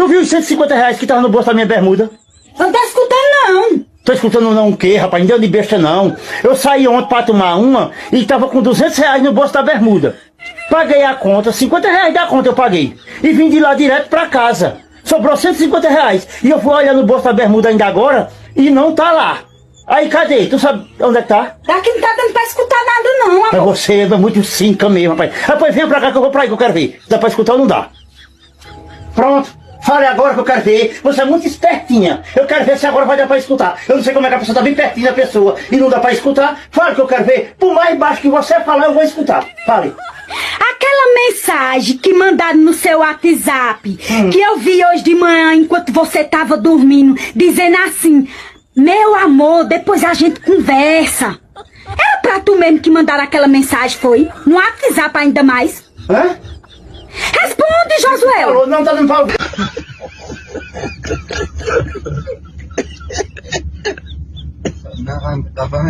Tu viu os R$150 que tava no bolso da minha bermuda? Não tá escutando, não. Tô escutando não o quê, rapaz? Não deu de besta, não. Eu saí ontem pra tomar uma e tava com R$200 no bolso da bermuda. Paguei a conta, R$50 da conta eu paguei. E vim de lá direto pra casa. Sobrou R$150. E eu fui olhar no bolso da bermuda ainda agora e não tá lá. Aí, cadê? Tu sabe onde é que tá? Daqui não tá dando pra escutar nada, não, Mas amor. você anda muito cinca mesmo, rapaz. Rapaz, vem pra cá que eu vou pra aí que eu quero ver. Dá pra escutar ou não dá? Pronto. Fale agora que eu quero ver. Você é muito espertinha. Eu quero ver se agora vai dar pra escutar. Eu não sei como é que a pessoa tá bem pertinho da pessoa e não dá pra escutar. Fale que eu quero ver. Por mais baixo que você falar, eu vou escutar. Fale. Aquela mensagem que mandaram no seu WhatsApp, que eu vi hoje de manhã enquanto você tava dormindo, dizendo assim: meu amor, depois a gente conversa. Era pra tu mesmo que mandaram aquela mensagem, foi? No WhatsApp ainda mais. Hã? Responde, Josué. Falou, não tá dando pra ouvir. Tava